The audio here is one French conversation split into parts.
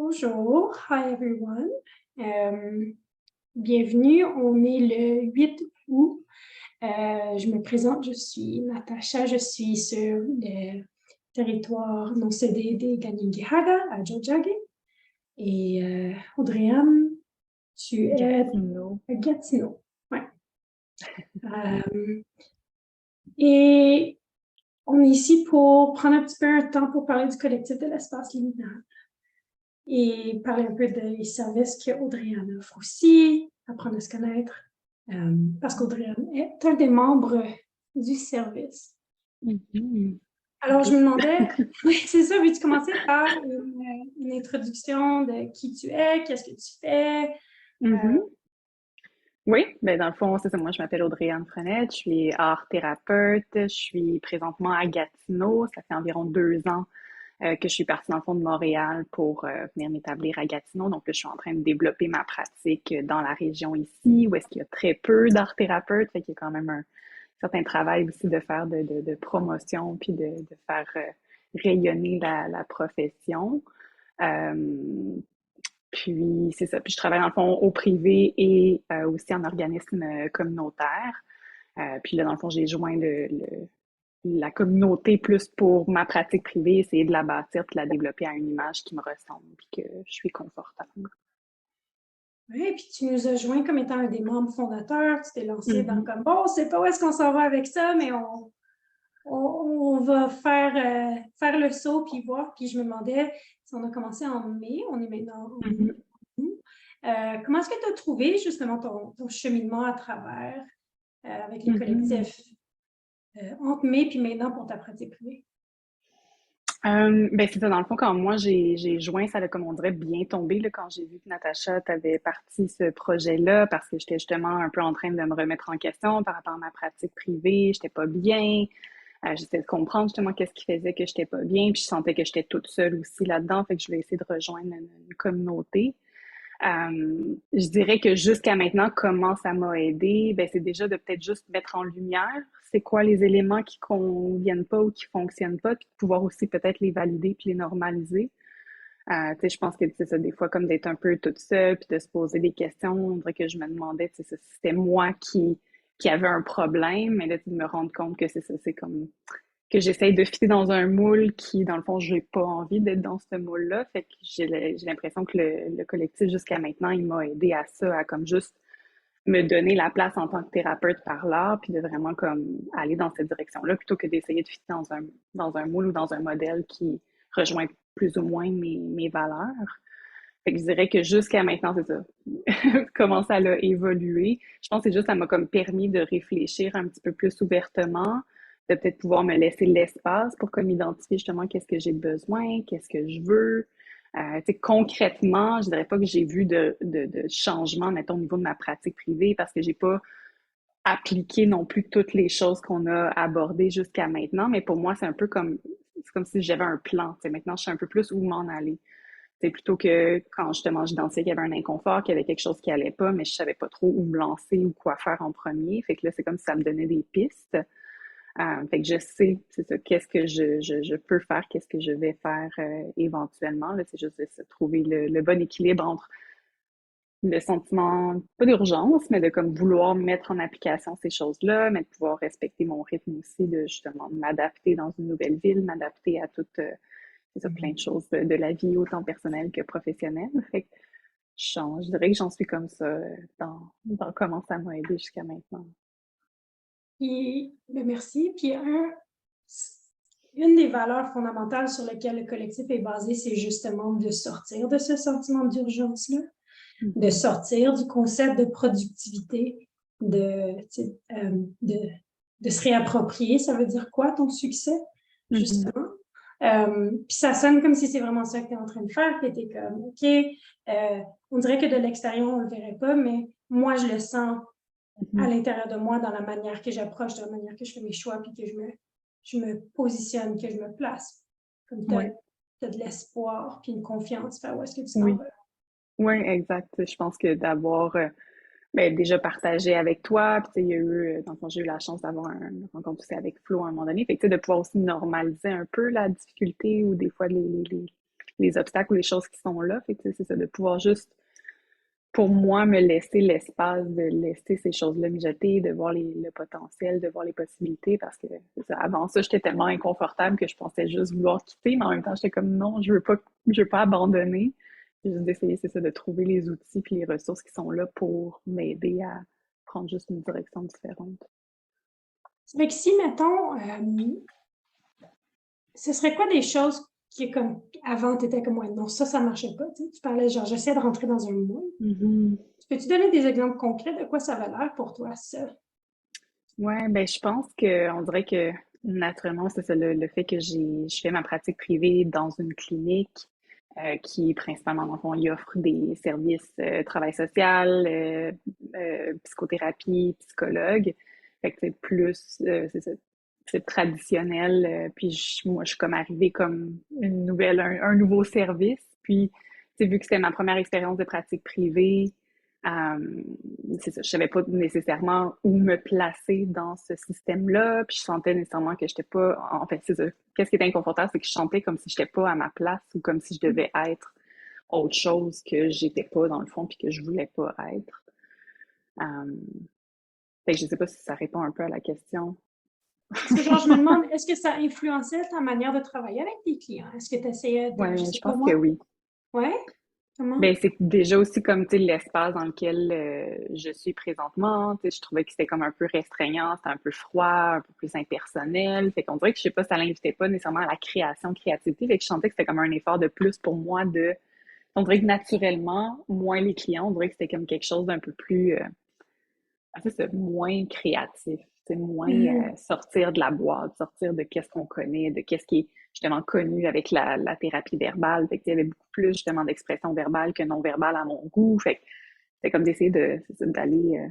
Bonjour, hi everyone. Euh, Bienvenue, on est le 8 août. Je me présente, je suis Natacha, je suis sur le territoire non cédé des Kanien'kehá:ka à Tiohtià:ke. Et Audrey-Anne, tu es Gatineau. à Gatineau. Ouais. Euh, et on est ici pour prendre un petit peu un temps pour parler du collectif de l'espace liminal. Et parler un peu des services qu'Audrey-Anne offre aussi, apprendre à se connaître, parce qu'Audrey-Anne est un des membres du service. Mhm. Alors, je Oui. me demandais, oui, c'est ça, veux-tu commencer par une introduction de qui tu es, qu'est-ce que tu fais? Mhm. Oui, ben dans le fond, c'est ça. Moi, je m'appelle Audrey-Anne Frenette, je suis art thérapeute, je suis présentement à Gatineau. Ça fait environ 2 ans que je suis partie dans le fond de Montréal pour venir m'établir à Gatineau. Donc là, je suis en train de développer ma pratique dans la région ici, où est-ce qu'il y a très peu d'art thérapeute, fait qu'il y a quand même un certain travail aussi de faire de promotion, puis de faire rayonner la profession. Euh, Puis, c'est ça. Puis, je travaille dans le fond au privé et aussi en organisme communautaire. Puis là, dans le fond, j'ai joint la communauté plus pour ma pratique privée, essayer de la bâtir puis de la développer à une image qui me ressemble puis que je suis confortable. Oui, puis tu nous as joints comme étant un des membres fondateurs, tu t'es lancé dans Mhm. comme, bon, on sait pas où est-ce qu'on s'en va avec ça, mais on va faire le saut puis voir. Puis je me demandais si on a commencé en mai, on est maintenant en Mhm. août. Comment est-ce que tu as trouvé justement ton cheminement à travers avec les Mhm. collectifs entre mai puis maintenant pour ta pratique privée? Ben c'est ça, dans le fond, quand moi j'ai joint, ça a, comme on dirait, bien tombé là, quand j'ai vu que Natacha t'avait parti ce projet-là, parce que j'étais justement un peu en train de me remettre en question par rapport à ma pratique privée, j'étais pas bien, j'essayais de comprendre justement qu'est-ce qui faisait que j'étais pas bien, puis je sentais que j'étais toute seule aussi là-dedans, fait que je voulais essayer de rejoindre une communauté. Je dirais que jusqu'à maintenant, comment ça m'a aidé, ben c'est déjà de peut-être juste mettre en lumière c'est quoi les éléments qui conviennent pas ou qui fonctionnent pas, puis de pouvoir aussi peut-être les valider puis les normaliser. Tu sais, je pense que c'est ça, des fois, comme d'être un peu toute seule puis de se poser des questions, on dirait que je me demandais tu sais, si c'était moi qui avait un problème, mais là, de me rendre compte que c'est ça, c'est comme que j'essaye de fitter dans un moule qui, dans le fond, j'ai pas envie d'être dans ce moule-là. Fait que j'ai l'impression que le collectif, jusqu'à maintenant, il m'a aidé à ça, à comme juste me donner la place en tant que thérapeute par l'art, puis de vraiment comme aller dans cette direction-là, plutôt que d'essayer de fitter dans un moule ou dans un modèle qui rejoint plus ou moins mes valeurs. Fait que je dirais que jusqu'à maintenant, c'est ça. Comment ça a évolué. Je pense que c'est juste, ça m'a comme permis de réfléchir un petit peu plus ouvertement, de peut-être pouvoir me laisser l'espace pour comme identifier justement qu'est-ce que j'ai besoin, qu'est-ce que je veux. Tu sais, concrètement, je dirais pas que j'ai vu de changement, mettons, au niveau de ma pratique privée, parce que j'ai pas appliqué non plus toutes les choses qu'on a abordées jusqu'à maintenant, mais pour moi, c'est comme si j'avais un plan. Tu sais, maintenant, je sais un peu plus où m'en aller. C'est plutôt que quand justement j'identifiais qu'il y avait un inconfort, qu'il y avait quelque chose qui allait pas, mais je savais pas trop où me lancer ou quoi faire en premier. Fait que là, c'est comme si ça me donnait des pistes. Fait que je sais, c'est ça, qu'est-ce que je peux faire, qu'est-ce que je vais faire éventuellement. Là, c'est juste de se trouver le bon équilibre entre le sentiment, pas d'urgence, mais de comme vouloir mettre en application ces choses-là, mais de pouvoir respecter mon rythme aussi, de justement m'adapter dans une nouvelle ville, m'adapter à toutes c'est ça, plein de choses de la vie, autant personnelle que professionnelle. Fait que je dirais que j'en suis comme ça dans comment ça m'a aidé jusqu'à maintenant. Puis, ben, merci. Puis, une des valeurs fondamentales sur lesquelles le collectif est basé, c'est justement de sortir de ce sentiment d'urgence-là, de Mhm. sortir du concept de productivité, de, de, de se réapproprier. Ça veut dire quoi ton succès, Mhm. justement? Puis ça sonne comme si c'est vraiment ça que tu es en train de faire, que tu es comme, OK, on dirait que de l'extérieur, on ne le verrait pas, mais moi, je le sens à Mhm. l'intérieur de moi, dans la manière que j'approche, dans la manière que je fais mes choix, puis que je me positionne, que je me place. Comme tu Ouais, as, de l'espoir, puis une confiance vers où est-ce que tu t'en oui, vas. oui, exact. Je pense que d'avoir ben, déjà partagé avec toi, puis tu sais, il y a eu, dans le fond, j'ai eu la chance d'avoir une rencontre aussi avec Flo à un moment donné. Fait que, tu sais, de pouvoir aussi normaliser un peu la difficulté ou des fois les les obstacles ou les choses qui sont là. Fait que c'est ça, de pouvoir juste, pour moi, me laisser l'espace de laisser ces choses-là mijoter, de voir le potentiel, de voir les possibilités, parce que c'est ça, avant ça, j'étais tellement inconfortable que je pensais juste vouloir quitter, mais en même temps, j'étais comme non, je veux pas abandonner. J'ai juste d'essayer, c'est ça, de trouver les outils puis les ressources qui sont là pour m'aider à prendre juste une direction différente. Fait que si, mettons, ce serait quoi des choses qui, comme, avant, tu étais comme, ouais, non, ça marchait pas, tu sais, tu parlais, genre, j'essaie de rentrer dans un moule. Mhm. Peux-tu donner des exemples concrets de quoi ça avait l'air pour toi, ça? Ouais, ben je pense que on dirait que naturellement, c'est ça le fait que je fais ma pratique privée dans une clinique qui principalement dans le fond, il offre des services travail social, psychothérapie, psychologue. Fait que c'est plus c'est ça, c'est traditionnel. Puis moi, je suis comme arrivée comme une nouvelle, un nouveau service. Puis, tu sais, vu que c'était ma première expérience de pratique privée, euh, c'est ça, je savais pas nécessairement où me placer dans ce système-là, puis je sentais nécessairement que j'étais pas, en fait, c'est ça. Qu'est-ce qui était inconfortable, c'est que je sentais comme si j'étais pas à ma place ou comme si je devais être autre chose que j'étais pas dans le fond puis que je voulais pas être. Euh, Fait que je sais pas si ça répond un peu à la question. Parce que, genre, je me demande, est-ce que ça influençait ta manière de travailler avec tes clients? Est-ce que tu essayais de, je Ouais, je sais pas pense que moi, oui. ouais? Comment? Ben, c'est déjà aussi comme, tu sais, l'espace dans lequel je suis présentement, tu sais, je trouvais que c'était comme un peu restreignant, c'était un peu froid, un peu plus impersonnel. Fait qu'on dirait que, je sais pas, ça l'invitait pas nécessairement à la créativité. Fait que je sentais que c'était comme un effort de plus pour moi de, on dirait que naturellement, moins les clients, on dirait que c'était comme quelque chose d'un peu plus, c'est moins créatif, c'est moins Mhm. sortir de la boîte, sortir de qu'est-ce qu'on connaît, de qu'est-ce qui est justement connu avec la thérapie verbale. Fait qu'il y avait beaucoup plus justement d'expression verbale que non verbale à mon goût. Fait que c'est comme d'essayer d'aller.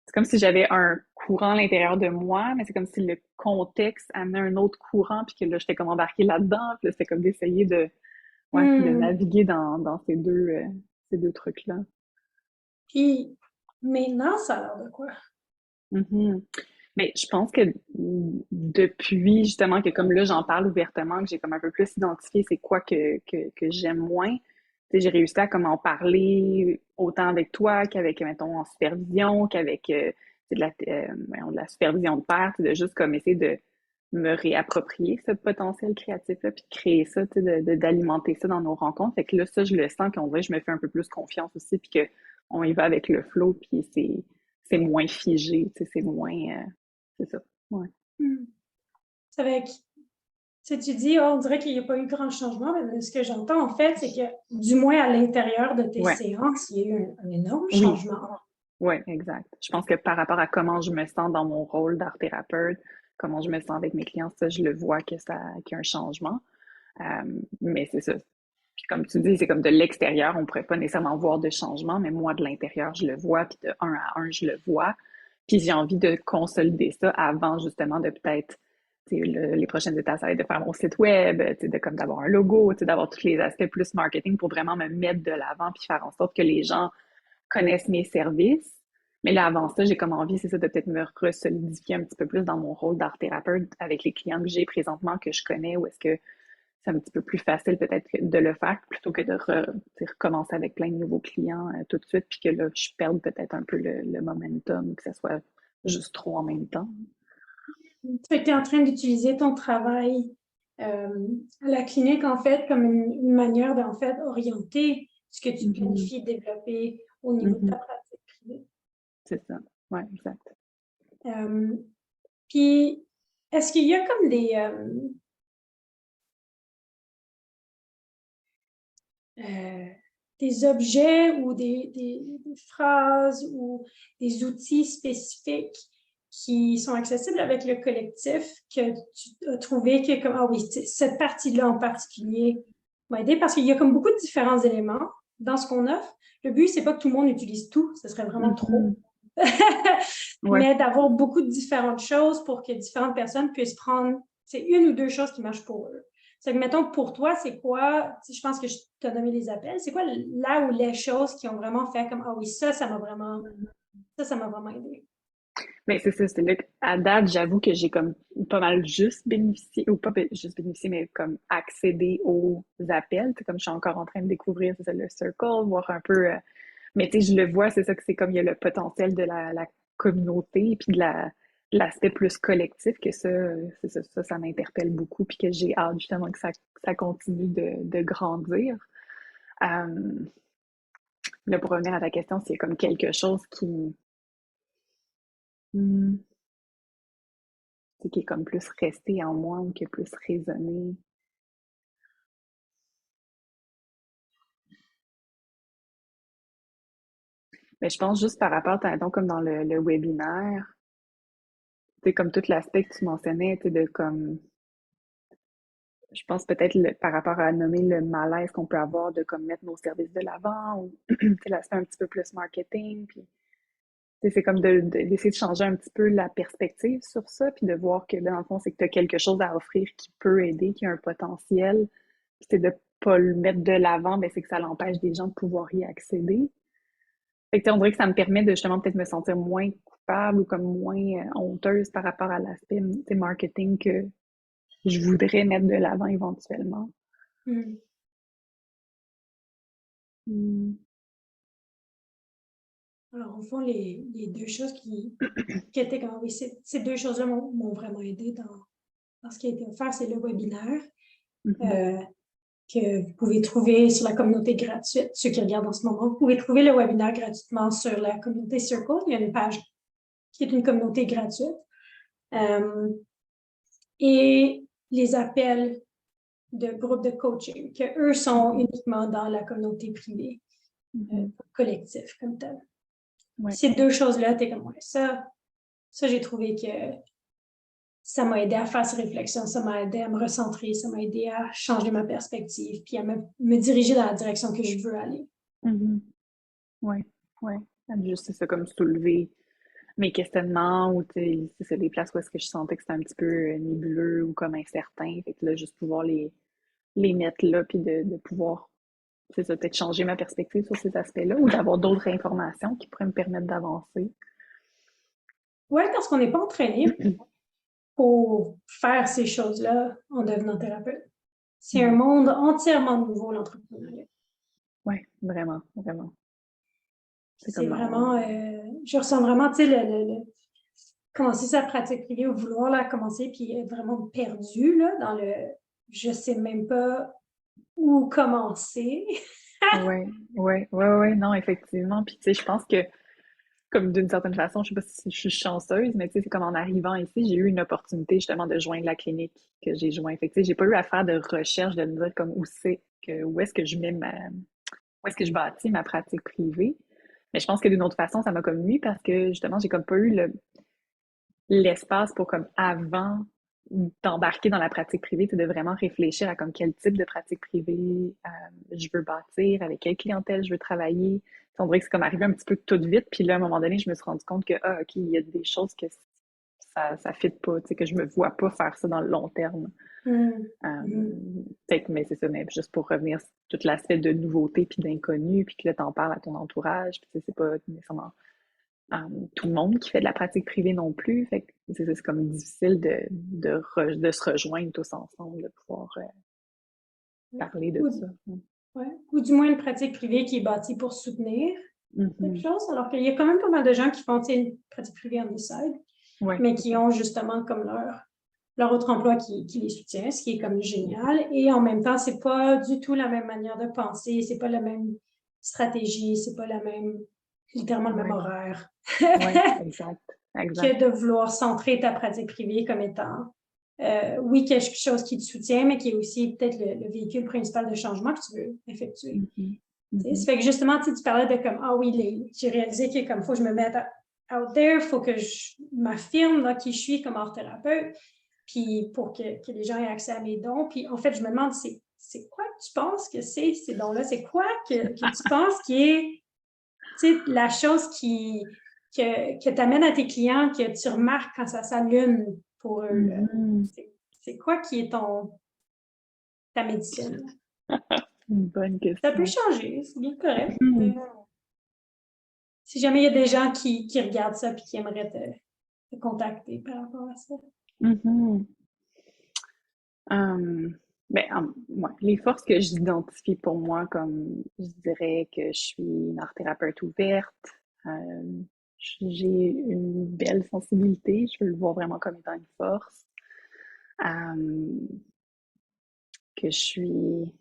C'est comme si j'avais un courant à l'intérieur de moi, mais c'est comme si le contexte amenait un autre courant, puis que là, j'étais comme embarquée là-dedans. Puis là, c'était comme d'essayer ouais, de Mhm. naviguer dans ces deux trucs-là. Puis, maintenant, ça a l'air de quoi? Mhm. Mais je pense que depuis justement que comme là j'en parle ouvertement, que j'ai comme un peu plus identifié c'est quoi que j'aime moins, tu sais, j'ai réussi à comme en parler autant avec toi qu'avec, mettons, en supervision, qu'avec tu sais, voyons, de la supervision de pairs, tu sais, de juste comme essayer de me réapproprier ce potentiel créatif-là, puis de créer ça, tu sais, d'alimenter ça dans nos rencontres. Fait que là, ça, je le sens qu'on dirait que je me fais un peu plus confiance aussi, puis que on y va avec le flow, puis c'est moins figé, tu sais, c'est moins c'est ça. Ouais. Hmm. C'est avec, tu sais, tu dis, oh, on dirait qu'il n'y a pas eu grand changement, mais ce que j'entends, en fait, c'est que, du moins à l'intérieur de tes Ouais. séances, il y a eu un énorme Oui. changement. Ouais, exact. Je pense que par rapport à comment je me sens dans mon rôle d'art thérapeute, comment je me sens avec mes clients, ça, je le vois qu'il y a un changement. Mais c'est ça. Puis comme tu dis, c'est comme de l'extérieur, on pourrait pas nécessairement voir de changement, mais moi, de l'intérieur, je le vois, puis de un à un, je le vois. Puis j'ai envie de consolider ça avant justement de peut-être, tu sais, les prochaines étapes, ça va être de faire mon site web, tu sais, de comme d'avoir un logo, tu sais, d'avoir tous les aspects plus marketing pour vraiment me mettre de l'avant puis faire en sorte que les gens connaissent mes services. Mais là, avant ça, j'ai comme envie, c'est ça, de peut-être me resolidifier un petit peu plus dans mon rôle d'art thérapeute avec les clients que j'ai présentement, que je connais, ou est-ce que c'est un petit peu plus facile peut-être de le faire plutôt que de recommencer avec plein de nouveaux clients tout de suite, puis que là, je perde peut-être un peu le momentum, que ça soit juste trop en même temps. Tu es en train d'utiliser ton travail à la clinique, en fait, comme une manière d'en fait orienter ce que tu Mhm. planifies de développer au niveau de ta Mhm. pratique privée. C'est ça. Ouais, exact. Euh, Puis, est-ce qu'il y a comme euh, des objets ou des phrases ou des outils spécifiques qui sont accessibles avec le collectif que tu as trouvé que, comme, ah oui, cette partie-là en particulier m'a aidé parce qu'il y a comme beaucoup de différents éléments dans ce qu'on offre. Le but, c'est pas que tout le monde utilise tout, ce serait vraiment trop. Mhm. Ouais. Mais d'avoir beaucoup de différentes choses pour que différentes personnes puissent prendre, c'est une ou deux choses qui marchent pour eux. C'est que, mettons, pour toi, c'est quoi, je pense que je t'ai nommé les appels, c'est quoi là où les choses qui ont vraiment fait comme, ah oui, ça m'a vraiment aidé. Mais c'est ça, c'est là qu'à date, j'avoue que j'ai comme pas mal juste bénéficié, ou pas juste bénéficié, mais comme accédé aux appels. C'est comme je suis encore en train de découvrir c'est ça, le circle, voir un peu. Mais tu sais, je le vois, c'est ça que c'est comme il y a le potentiel de la communauté, puis de l'aspect plus collectif, que ça, c'est ça m'interpelle beaucoup, puis que j'ai hâte justement que ça continue de grandir. Euh, Là, pour revenir à ta question, c'est comme quelque chose hmm, qui est comme plus resté en moi ou qui a plus résonné. Mais je pense juste par rapport, donc comme dans le webinaire, c'est comme tout l'aspect que tu mentionnais, tu sais, de comme, je pense peut-être par rapport à nommer le malaise qu'on peut avoir de comme mettre nos services de l'avant ou tu sais, l'aspect un petit peu plus marketing, puis tu sais, c'est comme d'essayer de changer un petit peu la perspective sur ça, puis de voir que ben, dans le fond, c'est que tu as quelque chose à offrir qui peut aider, qui a un potentiel, puis c'est de pas le mettre de l'avant, ben c'est que ça l'empêche des gens de pouvoir y accéder. Fait que, tu sais, on dirait que ça me permet de justement peut-être me sentir moins coupable ou comme moins honteuse par rapport à l'aspect tu sais, marketing que je voudrais mettre de l'avant éventuellement. Hmm. Hmm. Alors, au fond, les deux choses qui étaient comme, oui, ces deux choses-là m'ont vraiment aidé dans ce qui a été offert, c'est le webinaire Mhm. euh, que vous pouvez trouver sur la communauté gratuite. Ceux qui regardent en ce moment, vous pouvez trouver le webinaire gratuitement sur la communauté Circle. Il y a une page qui est une communauté gratuite. Euh, et les appels de groupes de coaching, que eux sont Mhm. uniquement dans la communauté privée, Mhm. collectif comme tel. Ouais. Ces deux choses-là, t'es comme, ouais, ça j'ai trouvé que ça m'a aidé à faire ces réflexions, ça m'a aidé à me recentrer, ça m'a aidé à changer ma perspective, puis à me diriger dans la direction que je veux aller. Mhm. Ouais. Ouais. Juste, c'est ça, comme soulever mes questionnements ou, tu sais, c'est ça, les places où est-ce que je sentais que c'était un petit peu nébuleux ou comme incertain. Fait que là, juste pouvoir les mettre là, puis de pouvoir, c'est ça, peut-être changer ma perspective sur ces aspects-là ou d'avoir d'autres informations qui pourraient me permettre d'avancer. Oui, parce qu'on n'est pas entraîné pour faire ces choses-là en devenant thérapeute. C'est un Non. monde entièrement nouveau, l'entrepreneuriat. Ouais, vraiment, vraiment. C'est C'est comme vraiment, je ressens vraiment, tu sais, commencer sa pratique privée ou vouloir la commencer, puis être vraiment perdu là, dans le je sais même pas où commencer. ouais, ouais, non, effectivement. Puis tu sais, je pense que comme d'une certaine façon, je sais pas si je suis chanceuse, mais tu sais, c'est comme en arrivant ici, j'ai eu une opportunité justement de joindre la clinique que j'ai joint. Fait que tu sais, j'ai pas eu à faire de recherche de me dire comme où est-ce que je mets où est-ce que je bâtis ma pratique privée. Mais je pense que d'une autre façon, ça m'a comme nuit parce que justement, j'ai comme pas eu l'espace pour comme avant d'embarquer dans la pratique privée, c'est de vraiment réfléchir à comme quel type de pratique privée je veux bâtir, avec quelle clientèle je veux travailler. On dirait que c'est comme arrivé un petit peu tout vite, puis là, à un moment donné, je me suis rendu compte que, ah, OK, il y a des choses que ça fit pas, tu sais, que je me vois pas faire ça dans le long terme. Mm. Euh, Mm. Peut-être, mais c'est ça, mais juste pour revenir, tout l'aspect de nouveauté puis d'inconnu, puis que là, t'en parles à ton entourage, puis c'est pas nécessairement tout le monde qui fait de la pratique privée non plus. Fait que c'est comme difficile de se rejoindre tous ensemble, de pouvoir parler de ça. Ou, ouais. Ou du moins une pratique privée qui est bâtie pour soutenir quelque Mhm. chose, alors qu'il y a quand même pas mal de gens qui font une pratique privée on the side, Ouais, mais c'est qui ça. ont justement comme leur autre emploi qui les soutient, ce qui est comme génial. Et en même temps, c'est pas du tout la même manière de penser, c'est pas la même stratégie, c'est pas la même, littéralement le même Ouais, horaire ouais, exact, que exact. de vouloir centrer ta pratique privée comme étant, oui, quelque chose qui te soutient, mais qui est aussi peut-être le véhicule principal de changement que tu veux effectuer. Mhm. Ça Mhm. fait que justement, tu parlais de comme, ah oui, j'ai réalisé que comme faut que je me mette out there, il faut que je m'affirme dans qui je suis comme art thérapeute, puis pour que les gens aient accès à mes dons. Puis en fait, je me demande, c'est quoi que tu penses que c'est ces dons-là? C'est quoi que tu penses qui est la chose que tu amènes à tes clients, que tu remarques quand ça s'allume pour eux? Là? Mhm. C'est quoi qui est ta médecine? Une bonne Ça peut question. changer, c'est bien correct. Mhm. Si jamais il y a des gens qui regardent ça et qui aimeraient te contacter par rapport à ça? Mhm. Euh, ouais, les forces que j'identifie pour moi, comme je dirais que je suis une art thérapeute ouverte, euh, j'ai une belle sensibilité, je veux le voir vraiment comme étant une force, euh, que je suis,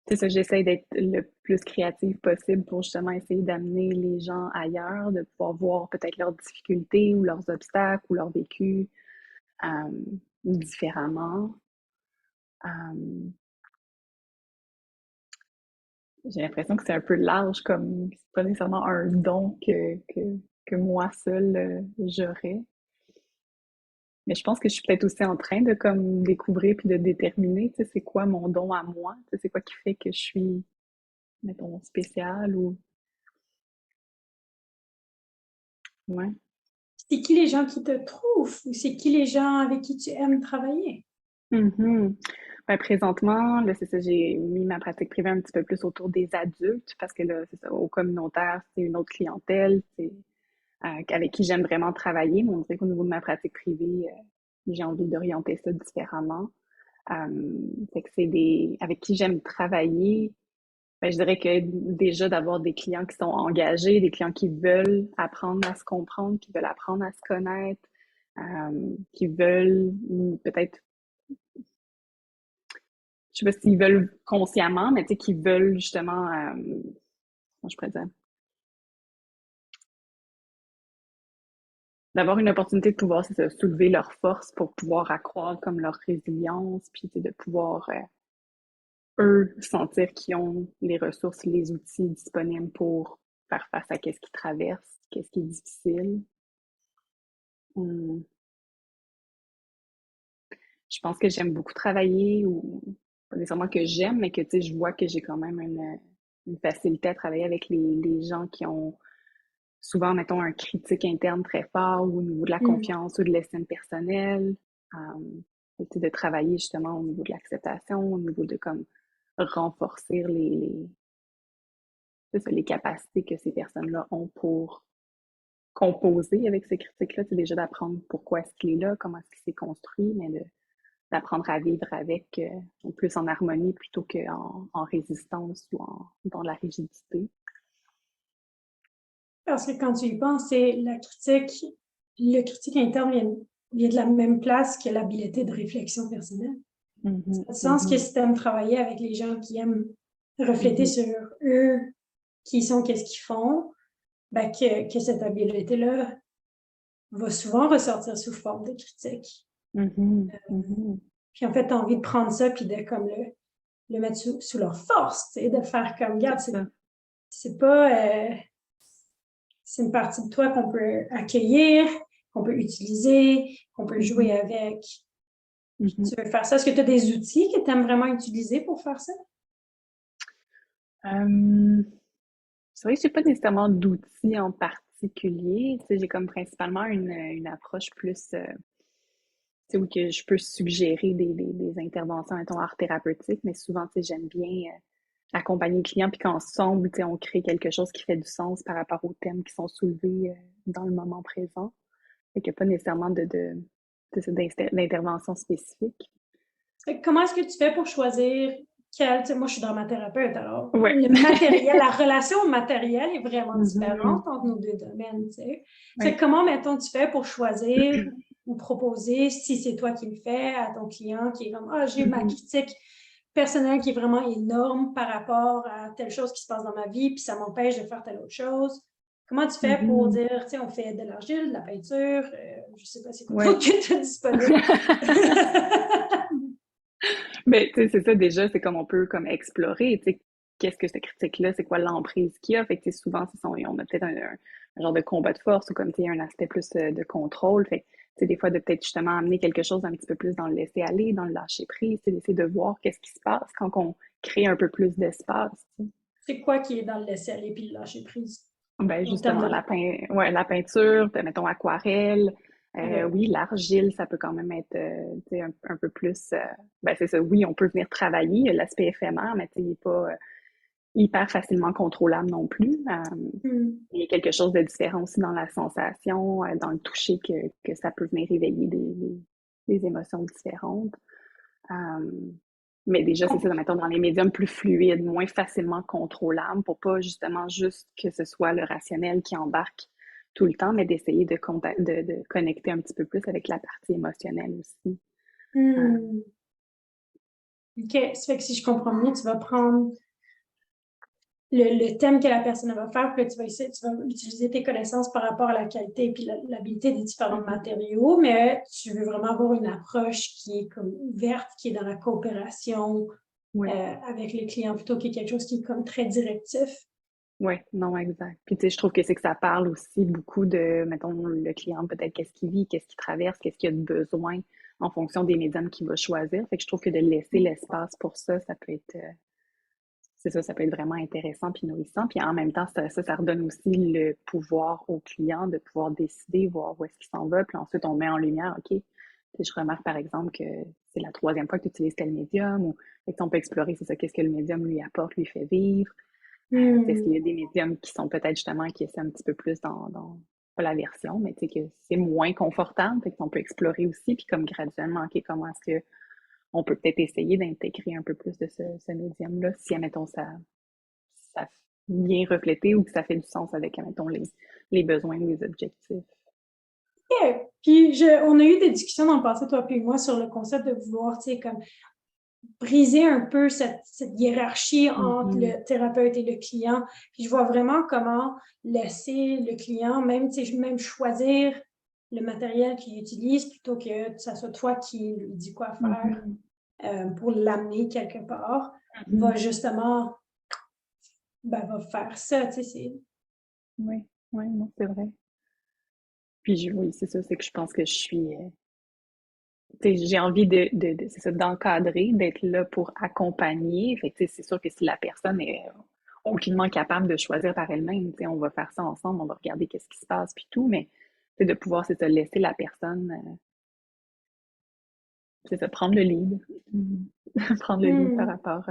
c'est ça, j'essaie d'être le plus créative possible pour justement essayer d'amener les gens ailleurs, de pouvoir voir peut-être leurs difficultés ou leurs obstacles ou leur vécu euh, différemment. Euh, J'ai l'impression que c'est un peu large, comme c'est pas nécessairement un don que moi seule j'aurais. Mais je pense que je suis peut-être aussi en train de comme découvrir puis de déterminer, tu sais, c'est quoi mon don à moi, tu sais, c'est quoi qui fait que je suis, mettons, spéciale ou ouais. C'est qui les gens qui te trouvent ou c'est qui les gens avec qui tu aimes travailler? Mhm. Ben, présentement, là, c'est ça, j'ai mis ma pratique privée un petit peu plus autour des adultes parce que là, c'est ça, au communautaire, c'est une autre clientèle, c'est avec qui j'aime vraiment travailler, mais on dirait qu'au niveau de ma pratique privée, j'ai envie d'orienter ça différemment. Fait que c'est des avec qui j'aime travailler. Ben, je dirais que déjà d'avoir des clients qui sont engagés, des clients qui veulent apprendre à se comprendre, qui veulent apprendre à se connaître, qui veulent peut-être, je sais pas s'ils veulent consciemment, mais tu sais, qui veulent justement, comment je pourrais dire, d'avoir une opportunité de pouvoir c'est ça, soulever leur force pour pouvoir accroître comme leur résilience, puis tu sais, de pouvoir eux sentir qu'ils ont les ressources, les outils disponibles pour faire face à qu'est-ce qu'ils traversent, qu'est-ce qui est difficile. Hum, Je pense que j'aime beaucoup travailler, ou pas nécessairement que j'aime, mais que tu sais, je vois que j'ai quand même une facilité à travailler avec les gens qui ont souvent, mettons, un critique interne très fort ou au niveau de la Mm. confiance ou de l'estime personnelle. Tu sais, de travailler justement au niveau de l'acceptation, au niveau de comme renforcer c'est ça, les capacités que ces personnes-là ont pour composer avec ces critiques-là. C'est déjà d'apprendre pourquoi est-ce qu'il est là, comment est-ce qu'il s'est construit, mais d'apprendre à vivre avec plus en harmonie plutôt qu'en résistance ou dans la rigidité. Parce que quand tu y penses, c'est la critique, le critique interne vient de la même place que l'habileté de réflexion personnelle. Ça Mhm, a du sens que mhm, si tu aimes travailler avec les gens qui aiment refléter mhm, sur eux, qui ils sont, qu'est-ce qu'ils font, ben que cette habileté-là va souvent ressortir sous forme de critique. mhm, mhm. Puis en fait, tu as envie de prendre ça puis de comme le mettre sous leur force, de faire comme, regarde, C'est ça. c'est pas, c'est une partie de toi qu'on peut accueillir, qu'on peut utiliser, qu'on peut jouer Mhm, avec. mhm. Tu veux faire ça? Est-ce que tu as des outils que tu aimes vraiment utiliser pour faire ça? Euh, c'est vrai que j'ai pas nécessairement d'outils en particulier. Tu sais, j'ai comme principalement une approche plus tu sais, où que je peux suggérer des interventions, mettons, art thérapeutique, mais souvent, tu sais, j'aime bien accompagner le client, puis qu'ensemble, tu sais, on crée quelque chose qui fait du sens par rapport aux thèmes qui sont soulevés dans le moment présent. Fait qu'il n'y a pas nécessairement d'intervention spécifique. Comment est-ce que tu fais pour choisir moi, je suis dramathérapeute, alors Ouais. le matériel, la relation au matériel est vraiment Mhm. différente entre nos deux domaines, tu sais. Ouais. Comment, mettons, tu fais pour choisir ou proposer, si c'est toi qui le fais, à ton client qui est comme, ah, j'ai ma Mhm. critique personnelle qui est vraiment énorme par rapport à telle chose qui se passe dans ma vie, puis ça m'empêche de faire telle autre chose. Comment tu fais pour Mhm. dire, tu sais, on fait de l'argile, de la peinture, je sais pas c'est quoi Ouais. d'autre que tu as disponible. Mais tu sais, c'est ça déjà, c'est comme on peut comme explorer, tu sais, qu'est-ce que cette critique-là, c'est quoi l'emprise qu'il y a. Fait que tu sais, souvent, on a peut-être un genre de combat de force ou comme tu sais, un aspect plus de contrôle. Fait que tu sais, des fois, de peut-être justement amener quelque chose un petit peu plus dans le laisser aller, dans le lâcher prise, c'est d'essayer de voir qu'est-ce qui se passe quand on crée un peu plus d'espace. Tu sais. C'est quoi qui est dans le laisser aller puis le lâcher prise Ben en termes justement, de. ouais, la peinture, mettons aquarelle, OK. oui, l'argile, ça peut quand même être tu sais, un peu plus. Ben c'est ça, oui, on peut venir travailler, il y a l'aspect éphémère, mais tu sais, il est pas. hyper facilement contrôlable non plus. Hmm. Il y a quelque chose de différent aussi dans la sensation, dans le toucher que ça peut venir réveiller des émotions différentes. Euh, mais déjà, c'est ça, mettons, dans les médiums plus fluides, moins facilement contrôlables, pour pas justement juste que ce soit le rationnel qui embarque tout le temps, mais d'essayer de connecter un petit peu plus avec la partie émotionnelle aussi. Hmm. OK. Ça fait que si je comprends bien, tu vas prendre le thème que la personne va faire, puis là, tu vas utiliser tes connaissances par rapport à la qualité et puis l'habilité des différents Mhm. matériaux, mais tu veux vraiment avoir une approche qui est comme ouverte, qui est dans la coopération Oui, avec les clients plutôt que quelque chose qui est comme très directif. oui, non, exact. Puis tu sais, je trouve que c'est que ça parle aussi beaucoup de, mettons, le client, peut-être qu'est-ce qu'il vit, qu'est-ce qu'il traverse, qu'est-ce qu'il a de besoin en fonction des médiums qu'il va choisir. Fait que je trouve que de laisser l'espace pour ça, ça peut être c'est ça, ça peut être vraiment intéressant puis nourrissant. Puis en même temps, ça redonne aussi le pouvoir au client de pouvoir décider, voir où est-ce qu'il s'en va. Puis ensuite, on met en lumière, OK, je remarque par exemple que c'est la troisième fois que tu utilises tel médium, ou fait que on peut explorer, c'est ça, qu'est-ce que le médium lui apporte, lui fait vivre. Est-ce qu'il y a des médiums qui sont peut-être justement qui essaient un petit peu plus dans pas la version, mais tu sais que c'est moins confortable, fait qu'on peut explorer aussi, puis comme graduellement, OK, comment est-ce que on peut peut-être essayer d'intégrer un peu plus de ce médium-là, si, admettons, ça bien reflété ou que ça fait du sens avec, admettons, les besoins ou les objectifs. OK. Puis, on a eu des discussions dans le passé, toi et moi, sur le concept de vouloir, tu sais, comme briser un peu cette hiérarchie entre Mhm. le thérapeute et le client. Puis je vois vraiment comment laisser le client même, même choisir le matériel qu'il utilise plutôt que ça soit toi qui lui dis quoi faire Mhm. pour l'amener quelque part, va Mhm. justement va faire ça. Oui, oui, non, c'est vrai. Puis oui, c'est ça, c'est que je pense que je suis, tu sais, j'ai envie c'est ça, d'encadrer, d'être là pour accompagner. Fait que, tu sais, c'est sûr que si la personne est aucunement capable de choisir par elle-même, tu sais, on va faire ça ensemble, on va regarder qu'est-ce qui se passe puis tout, mais c'est de pouvoir, c'est ça, laisser la personne, c'est ça, prendre le lead. Mhm. Prendre le lead par Hmm. rapport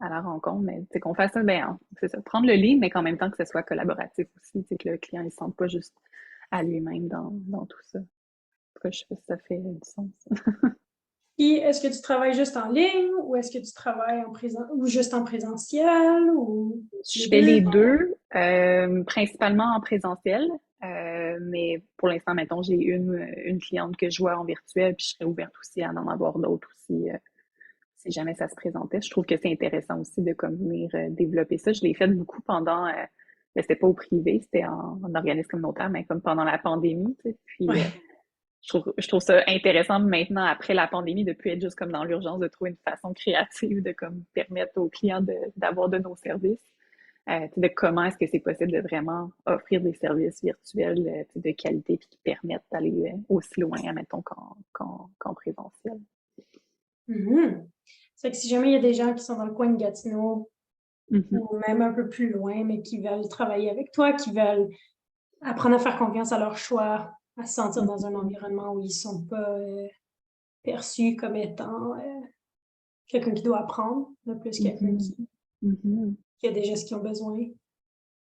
à la rencontre, mais c'est qu'on fasse ça, ben, c'est ça, prendre le lead, mais qu'en même temps que ce soit collaboratif aussi, c'est que le client ne se sente pas juste à lui-même dans tout ça. En tout cas, je sais pas si ça fait du sens. Puis est-ce que tu travailles juste en ligne ou est-ce que tu travailles en présent ou juste en présentiel ou Je les fais les deux? deux, principalement en présentiel, mais pour l'instant, mettons, j'ai une cliente que je vois en virtuel, puis je serais ouverte aussi à en avoir d'autres aussi, si jamais ça se présentait. Je trouve que c'est intéressant aussi de comme venir développer ça. Je l'ai fait beaucoup pendant, c'était pas au privé, c'était en organisme communautaire, mais comme pendant la pandémie, tu sais. Puis Ouais. je trouve ça intéressant maintenant, après la pandémie, de plus être juste comme dans l'urgence, de trouver une façon créative de comme permettre aux clients d'avoir de nos services. De comment est-ce que c'est possible de vraiment offrir des services virtuels de qualité puis qui permettent d'aller aussi loin, admettons, qu'en présentiel. Mhm. C'est que si jamais il y a des gens qui sont dans le coin de Gatineau Mhm. ou même un peu plus loin, mais qui veulent travailler avec toi, qui veulent apprendre à faire confiance à leur choix, à se sentir dans un Mhm. environnement où ils ne sont pas perçus comme étant quelqu'un qui doit apprendre, mais plus quelqu'un Mhm. Mhm. qui a déjà ce qu'ils ont besoin.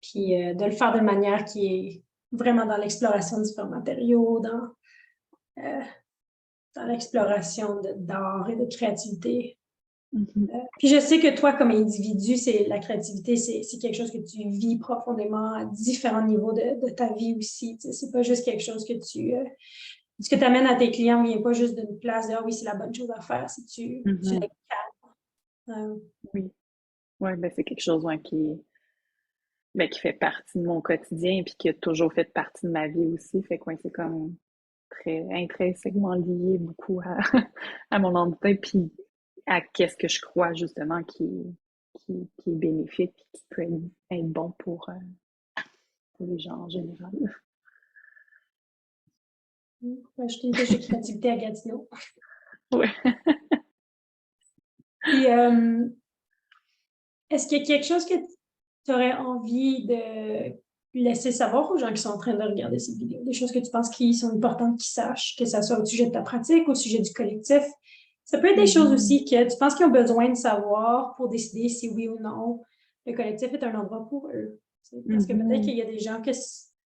Puis de le faire de manière qui est vraiment dans l'exploration de différents matériaux, euh, dans l'exploration d'art et de créativité. Mhm. Puis je sais que toi, comme individu, c'est la créativité, c'est quelque chose que tu vis profondément à différents niveaux de ta vie aussi. C'est pas juste quelque chose que ce que tu amènes à tes clients vient pas juste d'une place de ah oui, c'est la bonne chose à faire, si tu Mhm. l'incarnes. Oui. Ouais, ben c'est quelque chose ouais, ben, qui fait partie de mon quotidien et puis qui a toujours fait partie de ma vie aussi. Fait que ouais, c'est comme très intrinsèquement lié beaucoup à mon identité puis à qu'est-ce que je crois justement qui est bénéfique et qui peut être bon pour les gens en général. Ajouter une touche de créativité à Gatineau. Ouais. Puis, est-ce qu'il y a quelque chose que tu aurais envie de laisser savoir aux gens qui sont en train de regarder cette vidéo? Des choses que tu penses qui sont importantes qu'ils sachent, que ce soit au sujet de ta pratique, au sujet du collectif. Ça peut être des choses Mhm. aussi que tu penses qu'ils ont besoin de savoir pour décider si oui ou non le collectif est un endroit pour eux. Parce que peut-être Mhm. qu'il y a des gens que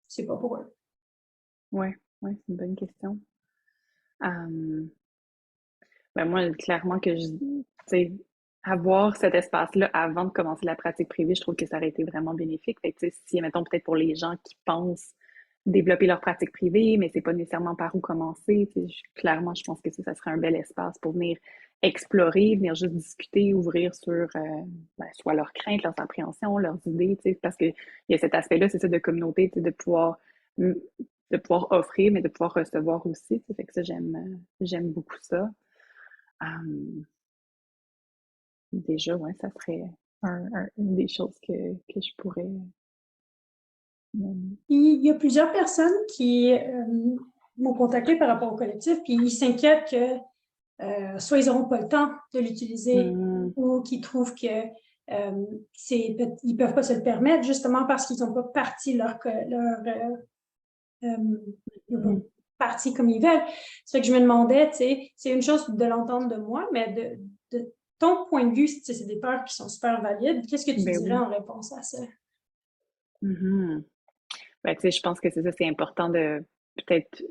c'est pas pour eux. Ouais, ouais, c'est une bonne question. Ben moi, clairement que tu sais, avoir cet espace-là avant de commencer la pratique privée, je trouve que ça aurait été vraiment bénéfique. Fait que, tu sais, si, mettons, peut-être pour les gens qui pensent développer leur pratique privée, mais c'est pas nécessairement par où commencer, tu sais, clairement, je pense que ça serait un bel espace pour venir explorer, venir juste discuter, ouvrir sur ben, soit leurs craintes, leurs appréhensions, leurs idées, tu sais, parce que il y a cet aspect-là, c'est ça, de communauté, tu sais, de pouvoir offrir, mais de pouvoir recevoir aussi, tu sais. Fait que ça, j'aime beaucoup ça. Euh, Déjà, ouais, ça serait une des choses que je pourrais. Il y a plusieurs personnes qui m'ont contacté par rapport au collectif, puis ils s'inquiètent que soit ils n'auront pas le temps de l'utiliser Mm, ou qu'ils trouvent que ils peuvent pas se le permettre justement parce qu'ils n'ont pas parti ils ont pas mm, parti comme ils veulent. C'est que je me demandais, tu sais, c'est une chose de l'entendre de moi, mais de ton point de vue, c'est des peurs qui sont super valides. Qu'est-ce que tu ben dirais oui. en réponse à ça? Mhm. Ben, tu sais, je pense que c'est ça, c'est important de peut-être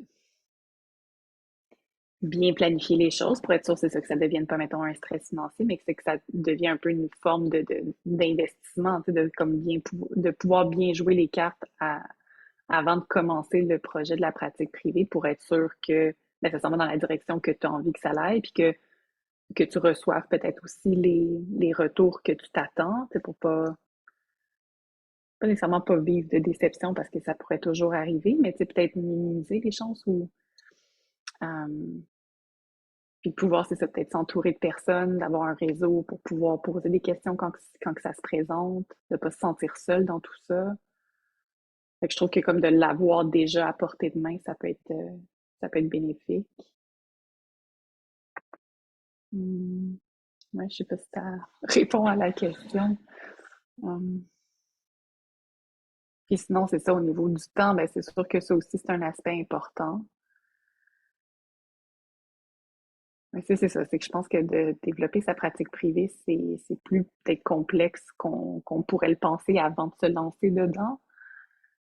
bien planifier les choses pour être sûr, c'est ça, que ça ne devienne pas, mettons, un stress financier, mais que c'est que ça devient un peu une forme d'investissement, tu sais, de, comme de pouvoir bien jouer les cartes avant de commencer le projet de la pratique privée pour être sûr que ben, ça s'en va dans la direction que tu as envie que ça aille, puis que tu reçoives peut-être aussi les retours que tu t'attends, c'est pour pas nécessairement pas vivre de déception parce que ça pourrait toujours arriver, mais peut-être minimiser les chances ou euh, puis pouvoir, c'est ça, peut-être s'entourer de personnes, d'avoir un réseau pour pouvoir poser des questions quand que ça se présente, de pas se sentir seul dans tout ça. Fait que je trouve que comme de l'avoir déjà à portée de main, ça peut être bénéfique. Hmm. Ouais, je sais pas si ça répond à la question. Hum. Puis sinon, c'est ça, au niveau du temps, ben c'est sûr que ça aussi, c'est un aspect important. Mais c'est ça, c'est que je pense que de développer sa pratique privée, c'est plus peut-être complexe qu'on pourrait le penser avant de se lancer dedans.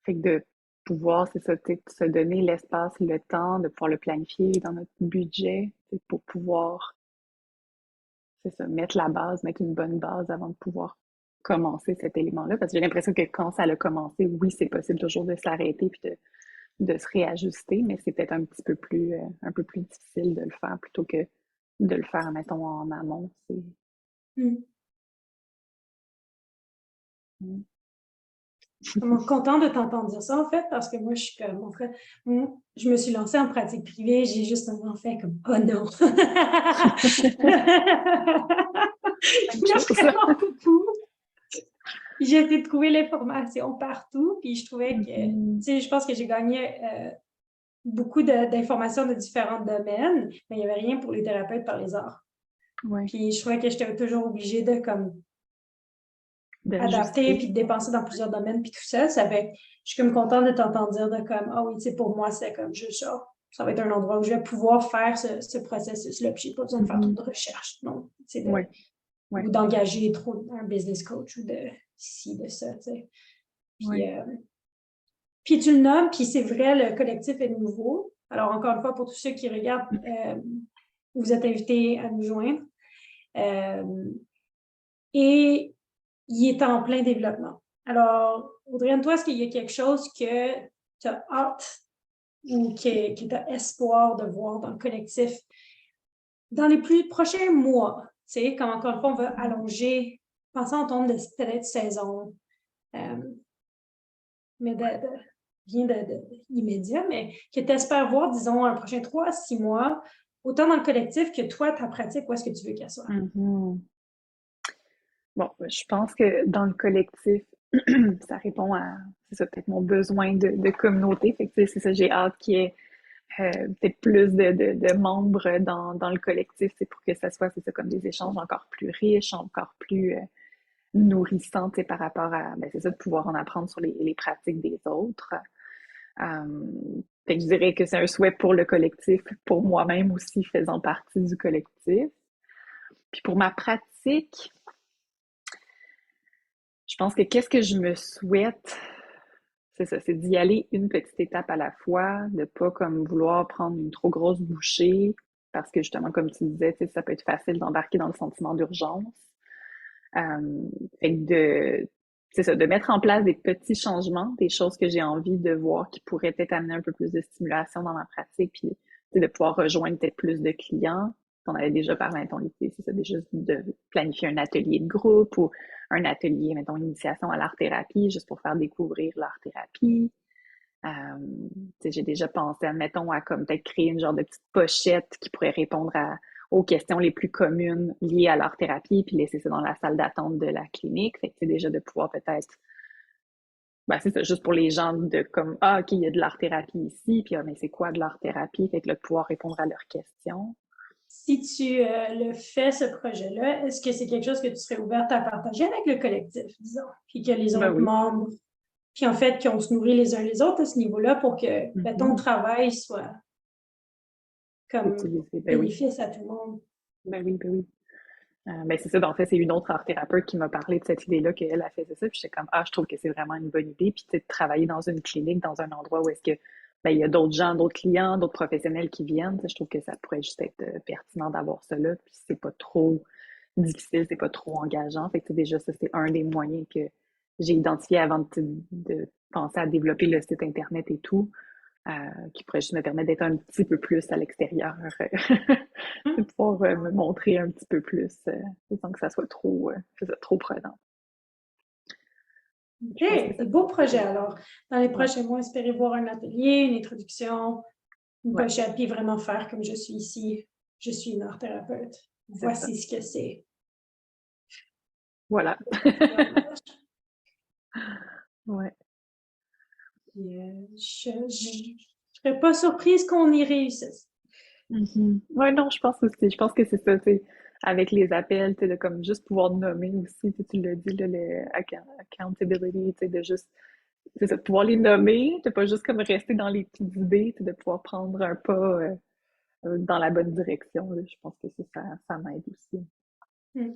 Fait que de pouvoir, c'est ça, peut-être se donner l'espace, le temps, de pouvoir le planifier dans notre budget, c'est pour pouvoir, c'est ça, mettre la base, mettre une bonne base avant de pouvoir commencer cet élément-là. Parce que j'ai l'impression que quand ça a commencé, oui, c'est possible toujours de s'arrêter puis de se réajuster, mais c'est peut-être un peu plus difficile de le faire plutôt que de le faire, mettons, en amont. Hmm. Mm. Je suis vraiment contente de t'entendre dire ça, en fait, parce que moi, je suis comme, en fait, moi, je me suis lancée en pratique privée, j'ai justement fait comme, oh non! Même Il y a chose. vraiment beaucoup. Puis j'ai essayé de trouver l'information partout, puis je trouvais que, tu Mhm. sais, je pense que j'ai gagné beaucoup d'informations de différents domaines, mais il n'y avait rien pour les thérapeutes par les arts. Ouais, Puis je trouvais que j'étais toujours obligée de, comme, adapter d'ajuster. puis de dépenser dans plusieurs domaines puis tout ça. Ça fait, je suis comme contente de t'entendre dire de comme, ah oui, tu sais, pour moi, c'est comme juste ça. Ça va être un endroit où je vais pouvoir faire ce processus-là, puis j'ai pas besoin de faire trop Mhm. de recherche, non, c'est de, Ouais, ouais, ou d'engager trop un business coach ou de ci, de ça, tu sais. Puis, ouais. puis tu le nommes, puis c'est vrai, le collectif est nouveau. Alors, encore une fois, pour tous ceux qui regardent, vous êtes invités à nous joindre. Euh, et il est en plein développement. Alors, Audrey, toi, est-ce qu'il y a quelque chose que tu as hâte ou que tu as espoir de voir dans le collectif dans les plus prochains mois? Tu sais, comme encore une fois, on va allonger, pensons en termes de peut-être saison, euh, mais rien immédiat, mais que tu espères voir, disons, un prochain 3 à 6 mois, autant dans le collectif que toi, ta pratique, où est-ce que tu veux qu'elle soit? Mhm. Bon, je pense que dans le collectif, ça répond à, c'est ça, peut-être mon besoin de communauté. Fait que, tu sais, c'est ça, j'ai hâte qu'il y ait peut-être plus de membres dans le collectif, c'est pour que ça soit, c'est ça, comme des échanges encore plus riches, encore plus nourrissants, tu sais, par rapport à, ben, c'est ça, de pouvoir en apprendre sur les pratiques des autres. Euh, Fait que je dirais que c'est un souhait pour le collectif, pour moi-même aussi faisant partie du collectif. Puis pour ma pratique, pense que qu'est-ce que je me souhaite, c'est ça, c'est d'y aller une petite étape à la fois, de pas comme vouloir prendre une trop grosse bouchée, parce que justement, comme tu disais, tu sais, ça peut être facile d'embarquer dans le sentiment d'urgence. Fait que c'est ça, de mettre en place des petits changements, des choses que j'ai envie de voir qui pourraient peut-être amener un peu plus de stimulation dans ma pratique, puis tu sais, de pouvoir rejoindre peut-être plus de clients. On avait déjà parlé à ton lycée, c'est ça, déjà de planifier un atelier de groupe ou un atelier, mettons, initiation à l'art-thérapie, juste pour faire découvrir l'art-thérapie. J'ai déjà pensé, admettons, à comme peut-être créer une genre de petite pochette qui pourrait répondre aux questions les plus communes liées à l'art thérapie, puis laisser ça dans la salle d'attente de la clinique. Fait que c'est déjà de pouvoir peut-être, ben c'est ça, juste pour les gens de comme, ah, OK, il y a de l'art thérapie ici, puis ah, mais c'est quoi de l'art thérapie? Fait que là, de pouvoir répondre à leurs questions. Si tu le fais, ce projet-là, est-ce que c'est quelque chose que tu serais ouverte à partager avec le collectif, disons, puis que les Ben autres oui. membres, puis en fait, qu'on se nourrit les uns les autres à ce niveau-là pour que ton Mhm. travail soit comme Utiliser, ben oui. bénéfice à tout le monde? Ben oui, ben oui. Ben c'est ça, en fait, c'est une autre art thérapeute qui m'a parlé de cette idée-là qu'elle a fait ça, puis j'étais comme, ah, je trouve que c'est vraiment une bonne idée, puis tu sais, de travailler dans une clinique, dans un endroit où est-ce que, ben, il y a d'autres gens, d'autres clients, d'autres professionnels qui viennent, tu sais, je trouve que ça pourrait juste être pertinent d'avoir ça là, puis c'est pas trop difficile, c'est pas trop engageant, fait que tu sais, déjà, ça, c'est un des moyens que j'ai identifié avant de penser à développer le site Internet et tout, qui pourrait juste me permettre d'être un petit peu plus à l'extérieur, de pouvoir me montrer un petit peu plus, sans que ça soit trop prenant. OK, Je pense que ça des beaux pourrait projets être. alors. Dans les Ouais, prochains mois, espérez voir un atelier, une introduction, une ouais, pochette, puis vraiment faire comme je suis ici. Je suis une art thérapeute. c'est ça. Voici ce que c'est. Voilà. Dommage. Ouais. Je serais pas surprise qu'on y réussisse. Mhm. Ouais, non, je pense aussi. Je pense que c'est ça, tu sais, avec les appels, tu sais, de comme juste pouvoir nommer aussi, tu l'as dit, là, le accountability, tu sais, de juste, c'est ça, de pouvoir les nommer, de pas juste comme rester dans les petites idées, tu sais, de pouvoir prendre un pas dans la bonne direction, là. Je pense que ça m'aide aussi. Hmm.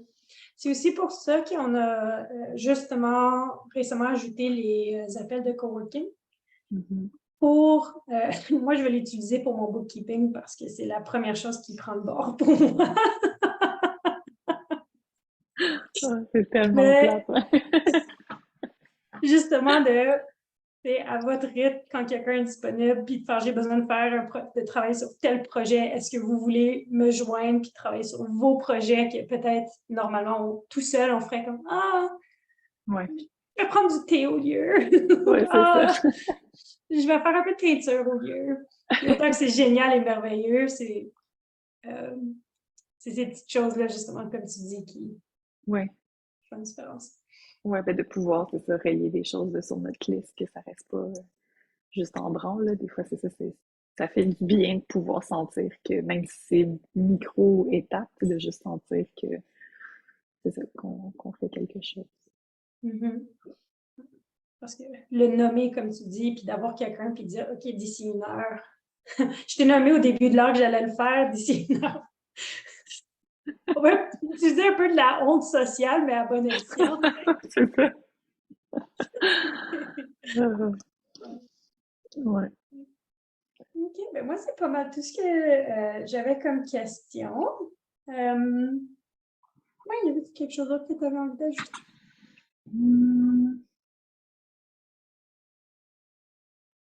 C'est aussi pour ça qu'on a justement récemment ajouté les appels de coworking. Mhm. Moi, je vais l'utiliser pour mon bookkeeping parce que c'est la première chose qui prend le bord pour moi. Ah, c'est tellement plate, Mais ouais. justement, c'est à votre rythme, quand quelqu'un est disponible, puis de faire j'ai besoin de faire de travailler sur tel projet, est-ce que vous voulez me joindre puis travailler sur vos projets que peut-être normalement tout seul on ferait comme ah, Ouais, je vais prendre du thé au lieu. ouais, c'est ça. Ah, je vais faire un peu de peinture au lieu. Puis autant que c'est génial et merveilleux, euh, c'est ces petites choses-là, justement, comme tu dis, qui Ouais, font une différence. ouais, ben de pouvoir, c'est ça, rayer des choses sur notre liste, que ça reste pas juste en branle, là. Des fois, c'est ça, ça fait du bien de pouvoir sentir que, même si c'est une micro-étape, de juste sentir que c'est ça, qu'on fait quelque chose. Mm-hmm. Parce que le nommer, comme tu dis, puis d'avoir quelqu'un, puis dire, OK, d'ici une heure. Je t'ai nommé au début de l'heure que j'allais le faire, d'ici une heure. On va utiliser un peu de la honte sociale, mais à bon escient. C'est ça. Ouais. OK, ben moi, c'est pas mal tout ce que j'avais comme question. Oui, il y avait quelque chose d'autre que tu avais envie d'ajouter? Hmm,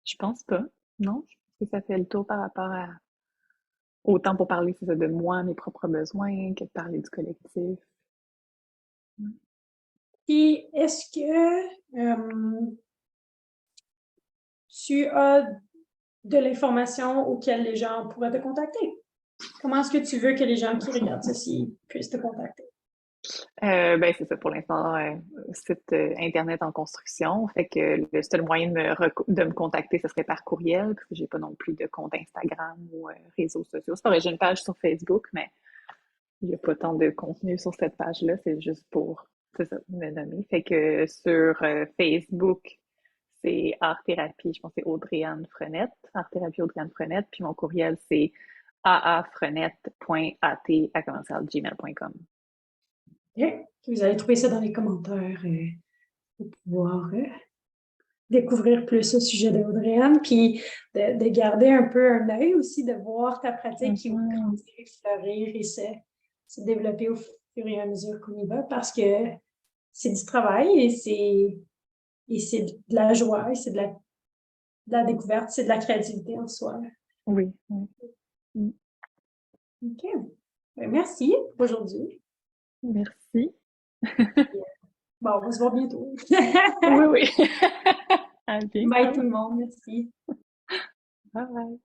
je pense pas. Non, je pense que ça fait le tour par rapport à autant pour parler, c'est ça, de moi, mes propres besoins, que de parler du collectif. Puis, est-ce que tu as de l'information auquel les gens pourraient te contacter? Comment est-ce que tu veux que les gens qui regardent ceci puissent te contacter? Ben c'est ça pour l'instant, site internet en construction. Fait que le seul moyen de me contacter, ce serait par courriel, parce que j'ai pas non plus de compte Instagram ou réseaux sociaux. C'est vrai, j'ai une page sur Facebook, mais il n'y a pas tant de contenu sur cette page-là. C'est juste pour, c'est ça, me nommer. Fait que sur Facebook, c'est Art Thérapie, je pense que c'est Audrey-Anne Frenette, Art Thérapie Audrey-Anne Frenette, puis mon courriel, c'est aafrenette.at@gmail.com. Okay. Vous allez trouver ça dans les commentaires pour pouvoir découvrir plus au sujet de Audrey-Anne, puis de garder un peu un œil aussi, de voir ta pratique qui va Mhm. grandir, fleurir et se développer au fur et à mesure qu'on y va, parce que c'est du travail et c'est de la joie, et c'est de la découverte, c'est de la créativité en soi. Oui, oui. Mm. OK. Ben, merci pour aujourd'hui. Merci. Bon, on va se voir bientôt. Oui, oui. À Bye tout bientôt. le monde, merci. Bye bye.